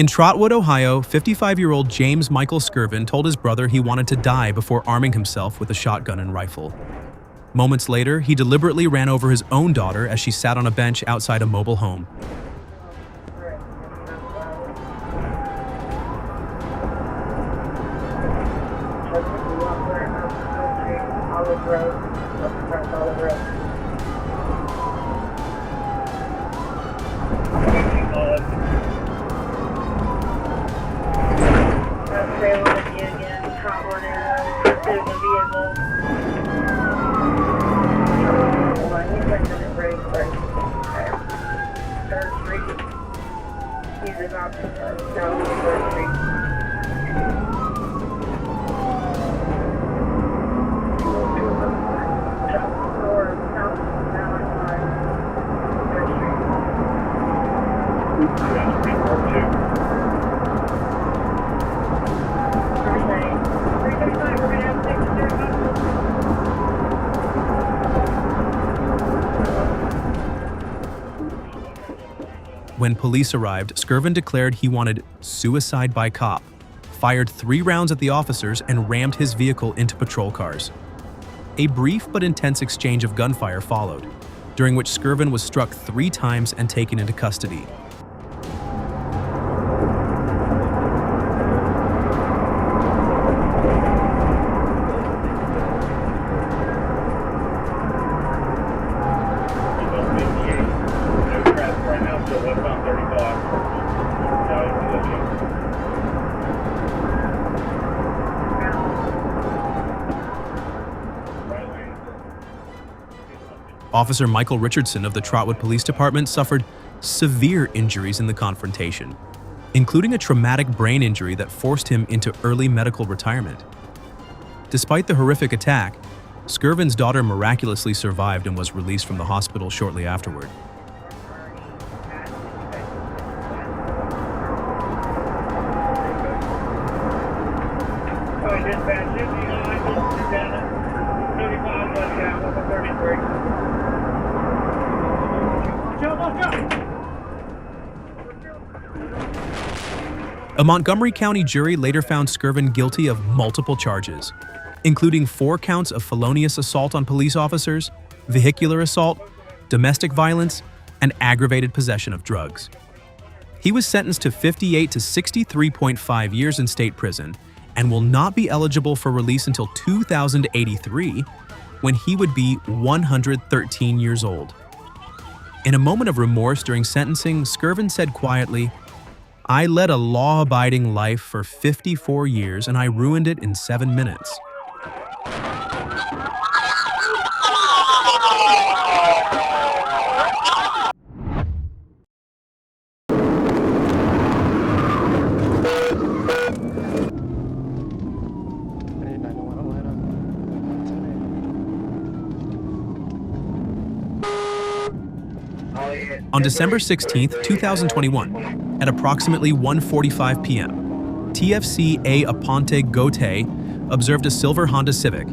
In Trotwood, Ohio, 55-year-old James Michael Skirvin told his brother he wanted to die before arming himself with a shotgun and rifle. Moments later, he deliberately ran over his own daughter as she sat on a bench outside a mobile home. When police arrived, Skirvin declared he wanted suicide by cop, fired 3 rounds at the officers, and rammed his vehicle into patrol cars. A brief but intense exchange of gunfire followed, during which Skirvin was struck 3 times and taken into custody. Officer Michael Richardson of the Trotwood Police Department suffered severe injuries in the confrontation, including a traumatic brain injury that forced him into early medical retirement. Despite the horrific attack, Skirvin's daughter miraculously survived and was released from the hospital shortly afterward. A Montgomery County jury later found Skirvin guilty of multiple charges, including 4 counts of felonious assault on police officers, vehicular assault, domestic violence, and aggravated possession of drugs. He was sentenced to 58 to 63.5 years in state prison and will not be eligible for release until 2083, when he would be 113 years old. In a moment of remorse during sentencing, Skirvin said quietly, "I led a law-abiding life for 54 years and I ruined it in 7 minutes." On December 16, 2021, at approximately 1:45 p.m., TFC A Aponte Gote observed a silver Honda Civic,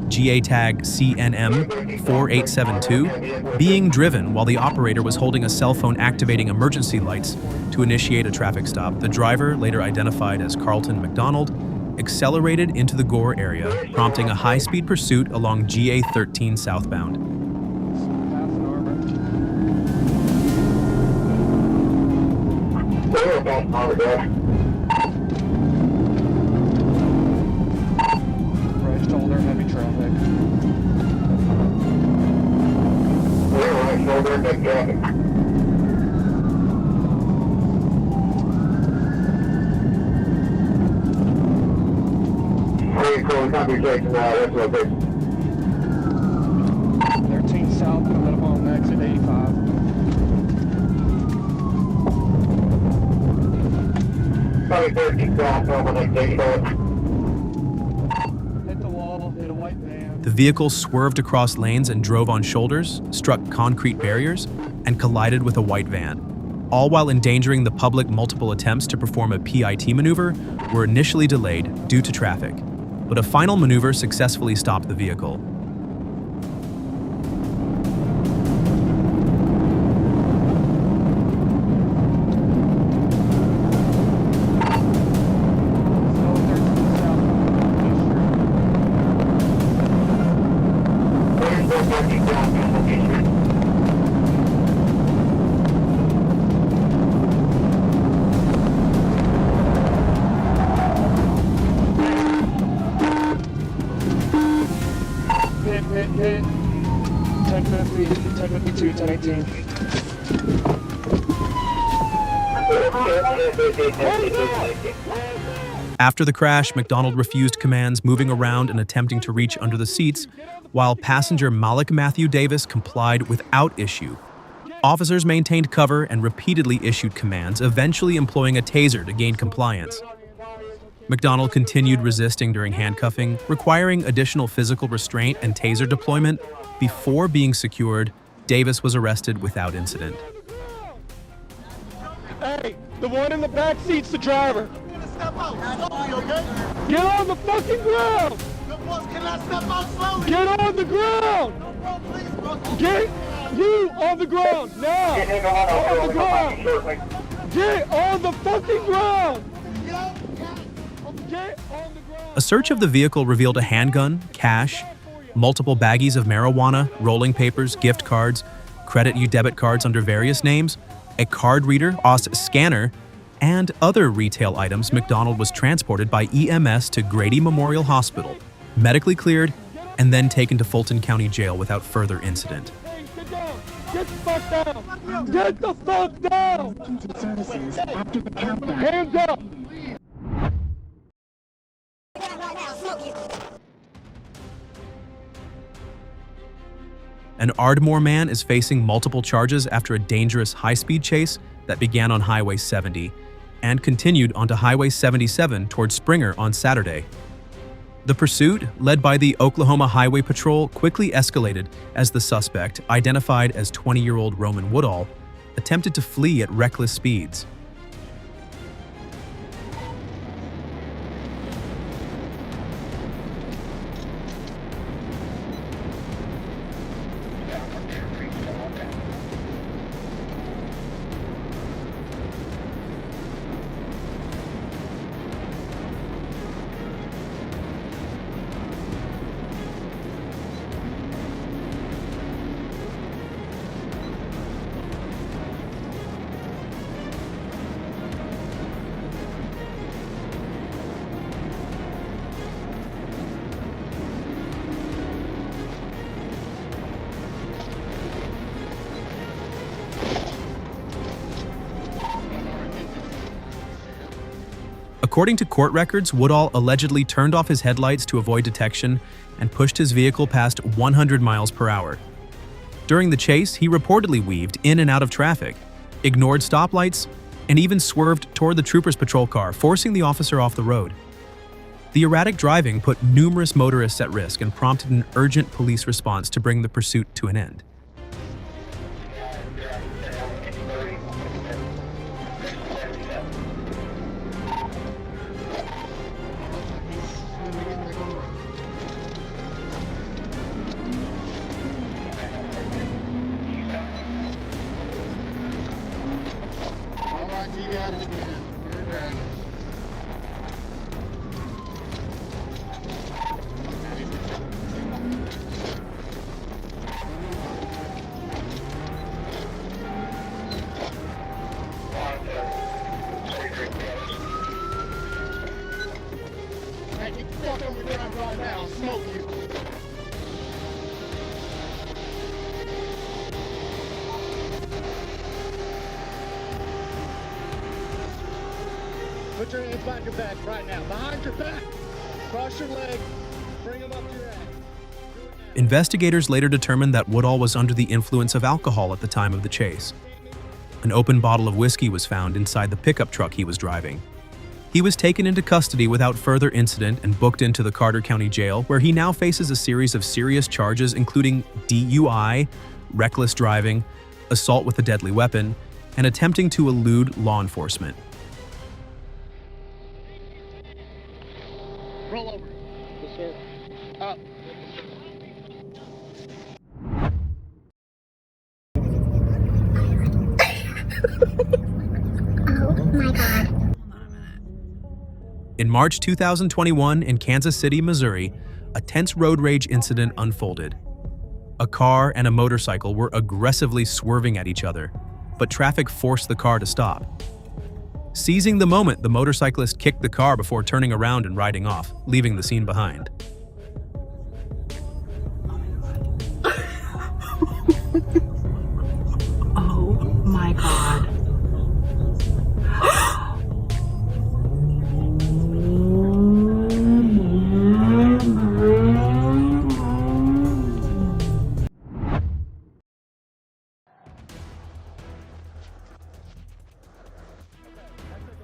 GA tag CNM 4872, being driven while the operator was holding a cell phone activating emergency lights to initiate a traffic stop. The driver, later identified as Carlton McDonald, accelerated into the Gore area, prompting a high-speed pursuit along GA 13 southbound. Right shoulder, heavy traffic. Right shoulder, heavy traffic. Hey, cool, conversation, that's location. 13 south, coming up on exit 85. Probably 13 south, over next 85. Hit the wall, hit a white van. The vehicle swerved across lanes and drove on shoulders, struck concrete barriers, and collided with a white van. All while endangering the public. Multiple attempts to perform a PIT maneuver were initially delayed due to traffic, but a final maneuver successfully stopped the vehicle. 414 southbound location. Hit. 1050, 1052, 1018. After the crash, McDonald refused commands, moving around and attempting to reach under the seats, while passenger Malik Matthew Davis complied without issue. Officers maintained cover and repeatedly issued commands, eventually employing a taser to gain compliance. McDonald continued resisting during handcuffing, requiring additional physical restraint and taser deployment. Before being secured, Davis was arrested without incident. Hey, the one in the back seat's the driver. Step out. You okay? Get on the fucking ground! Good boss, can I step out slowly? Get on the ground! No, bro, please, bro. Get you on the ground now! On the ground! Get on the fucking ground! Get on the ground! A search of the vehicle revealed a handgun, cash, multiple baggies of marijuana, rolling papers, gift cards, credit and debit cards under various names, a card reader, OS scanner, and other retail items. McDonald was transported by EMS to Grady Memorial Hospital, medically cleared, and then taken to Fulton County Jail without further incident. Hey, sit down! Get the fuck down! Get the fuck down! Hands up! An Ardmore man is facing multiple charges after a dangerous high-speed chase that began on Highway 70 and continued onto Highway 77 toward Springer on Saturday. The pursuit, led by the Oklahoma Highway Patrol, quickly escalated as the suspect, identified as 20-year-old Roman Woodall, attempted to flee at reckless speeds. According to court records, Woodall allegedly turned off his headlights to avoid detection and pushed his vehicle past 100 miles per hour. During the chase, he reportedly weaved in and out of traffic, ignored stoplights, and even swerved toward the trooper's patrol car, forcing the officer off the road. The erratic driving put numerous motorists at risk and prompted an urgent police response to bring the pursuit to an end. Put your hands behind your back right now. Behind your back. Cross your legs. Bring them up to your head. Investigators later determined that Woodall was under the influence of alcohol at the time of the chase. An open bottle of whiskey was found inside the pickup truck he was driving. He was taken into custody without further incident and booked into the Carter County Jail, where he now faces a series of serious charges including DUI, reckless driving, assault with a deadly weapon, and attempting to elude law enforcement. Roll over. Yes, sir. Up. Oh my God. In March 2021 in Kansas City, Missouri, a tense road rage incident unfolded. A car and a motorcycle were aggressively swerving at each other, but traffic forced the car to stop. Seizing the moment, the motorcyclist kicked the car before turning around and riding off, leaving the scene behind. Oh my God.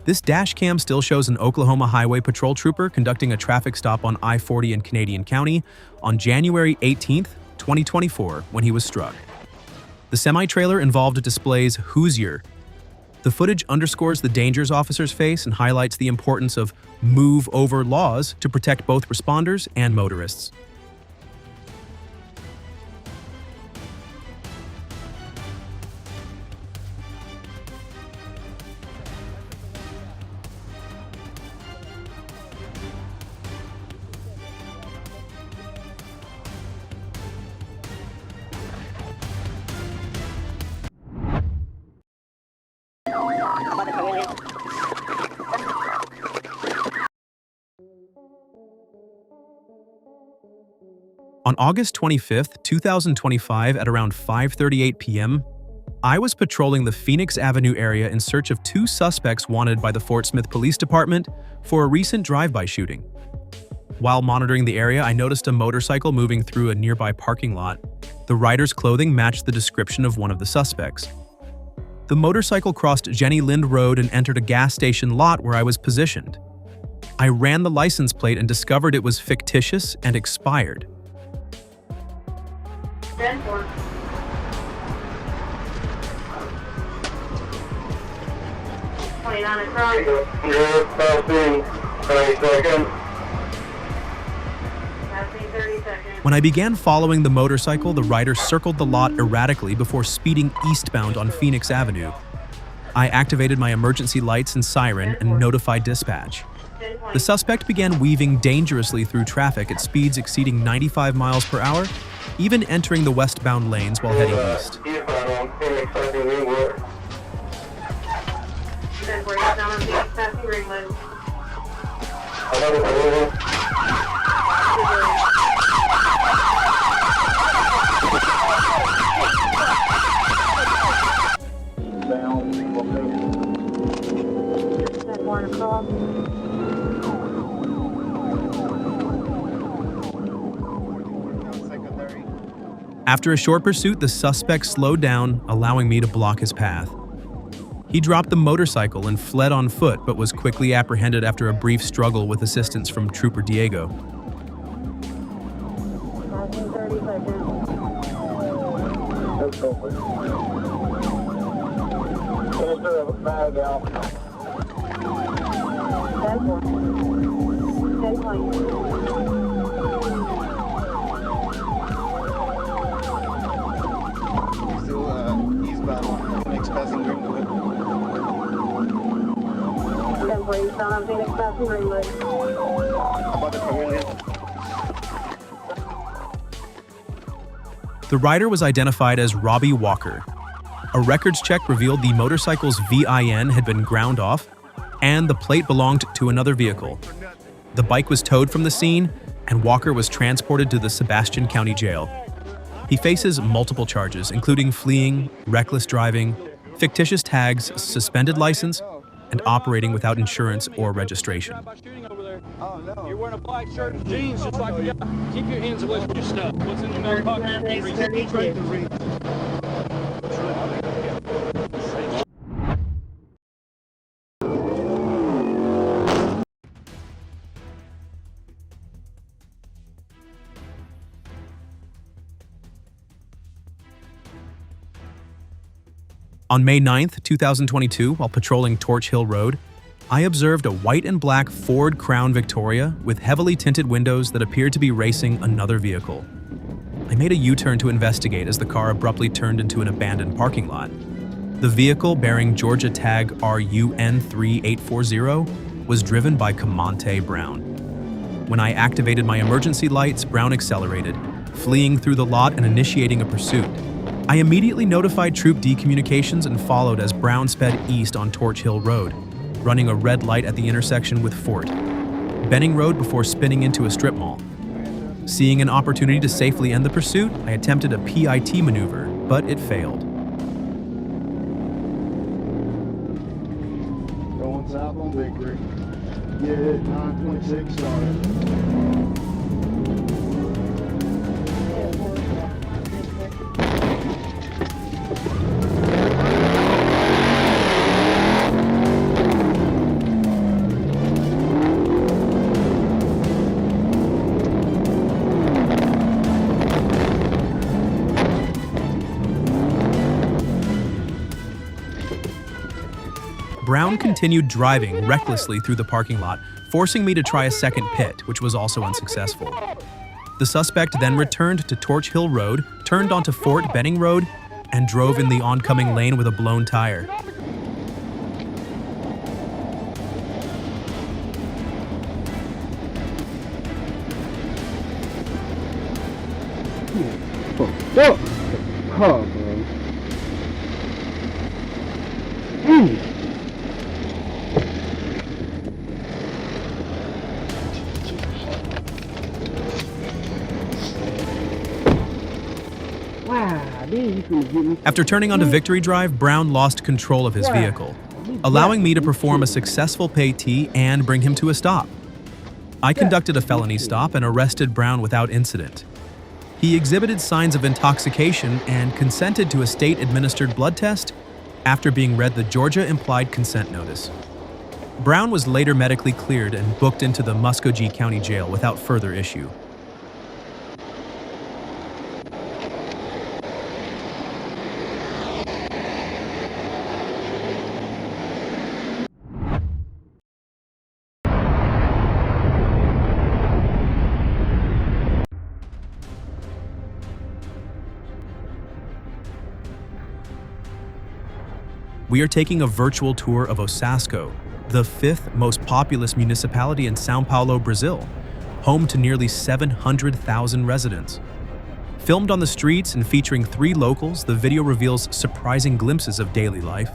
This dash cam still shows an Oklahoma Highway Patrol trooper conducting a traffic stop on I-40 in Canadian County on January 18, 2024, when he was struck. The semi-trailer involved displays "Hoosier." The footage underscores the dangers officers face and highlights the importance of move over laws to protect both responders and motorists. On August 25, 2025 at around 5:38 p.m., I was patrolling the Phoenix Avenue area in search of two suspects wanted by the Fort Smith Police Department for a recent drive-by shooting. While monitoring the area, I noticed a motorcycle moving through a nearby parking lot. The rider's clothing matched the description of one of the suspects. The motorcycle crossed Jenny Lind Road and entered a gas station lot where I was positioned. I ran the license plate and discovered it was fictitious and expired. 10-4. Across. You're passing 30 seconds. Passing 30 seconds. When I began following the motorcycle, the rider circled the lot erratically before speeding eastbound on Phoenix Avenue. I activated my emergency lights and siren and notified dispatch. The suspect began weaving dangerously through traffic at speeds exceeding 95 miles per hour, even entering the westbound lanes while heading east. Then break down on Phoenix passing Ringwood. That one across. After a short pursuit, the suspect slowed down, allowing me to block his path. He dropped the motorcycle and fled on foot, but was quickly apprehended after a brief struggle with assistance from Trooper Diego. Passing 30 seconds. Eastbound, Phoenix passing Greenwood. Then break down on Phoenix passing Ringwood. About the Chameleon. The rider was identified as Robbie Walker. A records check revealed the motorcycle's VIN had been ground off, and the plate belonged to another vehicle. The bike was towed from the scene, and Walker was transported to the Sebastian County Jail. He faces multiple charges, including fleeing, reckless driving, fictitious tags, suspended license, and operating without insurance or registration. Oh, no. You're wearing a black shirt and jeans just like the guy. Keep your hands away from your stuff. What's in your back pocket? On May 9, 2022, while patrolling Torch Hill Road, I observed a white and black Ford Crown Victoria with heavily tinted windows that appeared to be racing another vehicle. I made a U-turn to investigate as the car abruptly turned into an abandoned parking lot. The vehicle, bearing Georgia tag RUN3840, was driven by Camonte Brown. When I activated my emergency lights, Brown accelerated, fleeing through the lot and initiating a pursuit. I immediately notified Troop D communications and followed as Brown sped east on Torch Hill Road, running a red light at the intersection with Fort Benning Road before spinning into a strip mall. Seeing an opportunity to safely end the pursuit, I attempted a PIT maneuver, but it failed. Going south on Victory. Get it, 926 started. Brown continued driving recklessly through the parking lot, forcing me to try a second pit, which was also unsuccessful. The suspect then returned to Torch Hill Road, turned onto Fort Benning Road, and drove in the oncoming lane with a blown tire. Oh, man. After turning onto Victory Drive, Brown lost control of his vehicle, allowing me to perform a successful pay-T and bring him to a stop. I conducted a felony stop and arrested Brown without incident. He exhibited signs of intoxication and consented to a state-administered blood test after being read the Georgia Implied Consent Notice. Brown was later medically cleared and booked into the Muscogee County Jail without further issue. We are taking a virtual tour of Osasco, the 5th most populous municipality in São Paulo, Brazil, home to nearly 700,000 residents. Filmed on the streets and featuring 3 locals, the video reveals surprising glimpses of daily life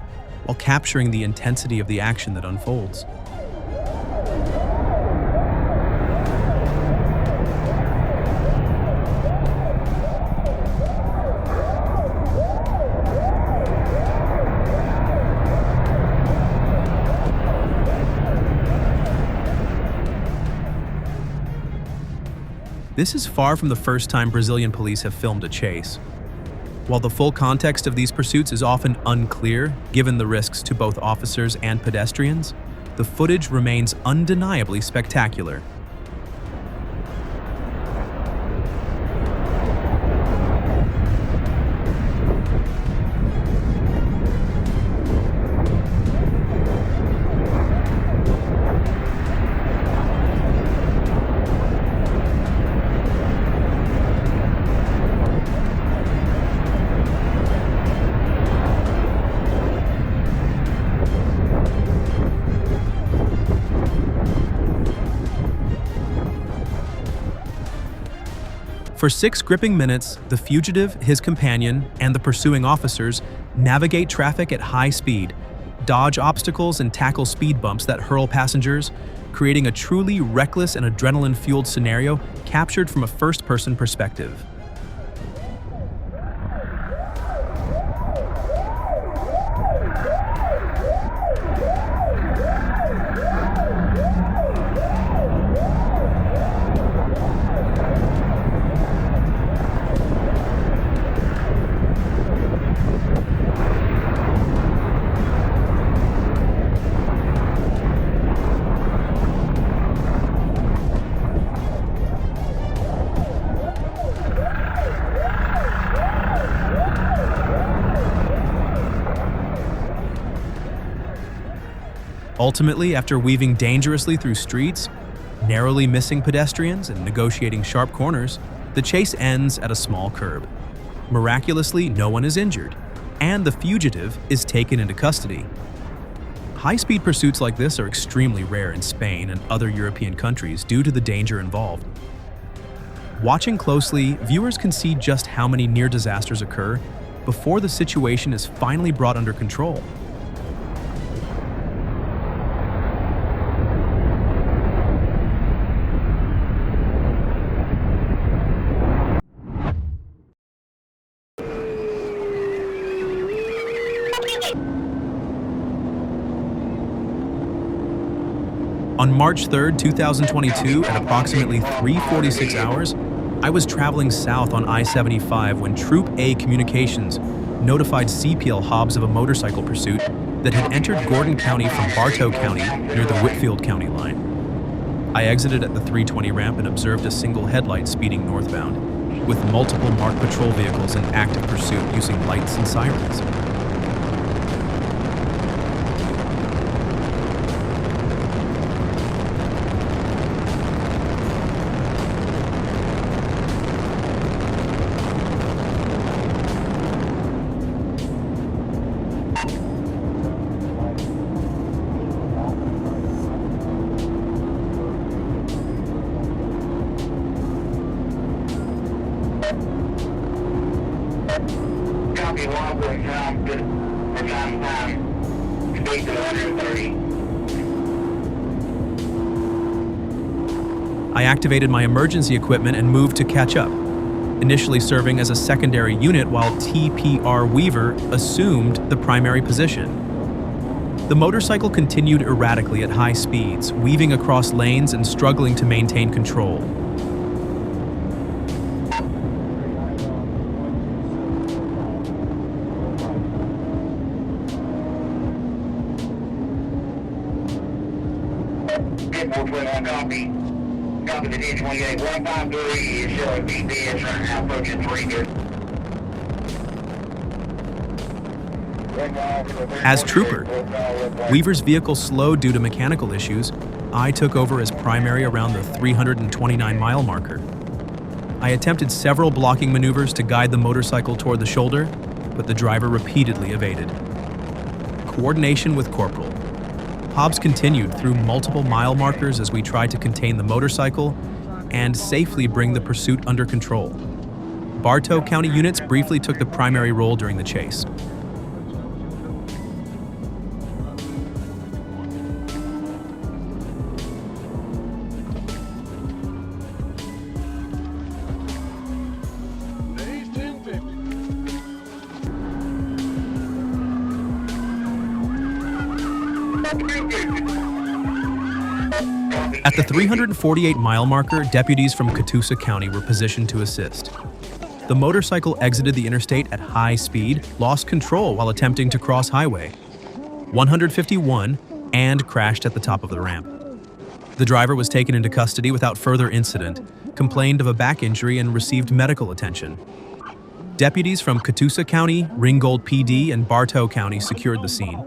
while capturing the intensity of the action that unfolds. This is far from the first time Brazilian police have filmed a chase. While the full context of these pursuits is often unclear, given the risks to both officers and pedestrians, the footage remains undeniably spectacular. For 6 gripping minutes, the fugitive, his companion, and the pursuing officers navigate traffic at high speed, dodge obstacles, and tackle speed bumps that hurl passengers, creating a truly reckless and adrenaline-fueled scenario captured from a first-person perspective. Ultimately, after weaving dangerously through streets, narrowly missing pedestrians, and negotiating sharp corners, the chase ends at a small curb. Miraculously, no one is injured, and the fugitive is taken into custody. High-speed pursuits like this are extremely rare in Spain and other European countries due to the danger involved. Watching closely, viewers can see just how many near disasters occur before the situation is finally brought under control. On March 3, 2022, at approximately 3:46 hours, I was traveling south on I-75 when Troop A Communications notified CPL Hobbs of a motorcycle pursuit that had entered Gordon County from Bartow County near the Whitfield County line. I exited at the 320 ramp and observed a single headlight speeding northbound, with multiple marked patrol vehicles in active pursuit using lights and sirens. Copy 1, time, good, or time, speed to 130. I activated my emergency equipment and moved to catch up, initially serving as a secondary unit while TPR Weaver assumed the primary position. The motorcycle continued erratically at high speeds, weaving across lanes and struggling to maintain control. Copy. Copy the D28 153 is showing BPS right now approaching 3 good. As trooper, Weaver's vehicle slowed due to mechanical issues. I took over as primary around the 329-mile marker. I attempted several blocking maneuvers to guide the motorcycle toward the shoulder, but the driver repeatedly evaded. Coordination with Corporal. Hobbs continued through multiple mile markers as we tried to contain the motorcycle and safely bring the pursuit under control. Bartow County units briefly took the primary role during the chase. At the 348-mile marker, deputies from Catoosa County were positioned to assist. The motorcycle exited the interstate at high speed, lost control while attempting to cross Highway 151, and crashed at the top of the ramp. The driver was taken into custody without further incident, complained of a back injury, and received medical attention. Deputies from Catoosa County, Ringgold PD, and Bartow County secured the scene.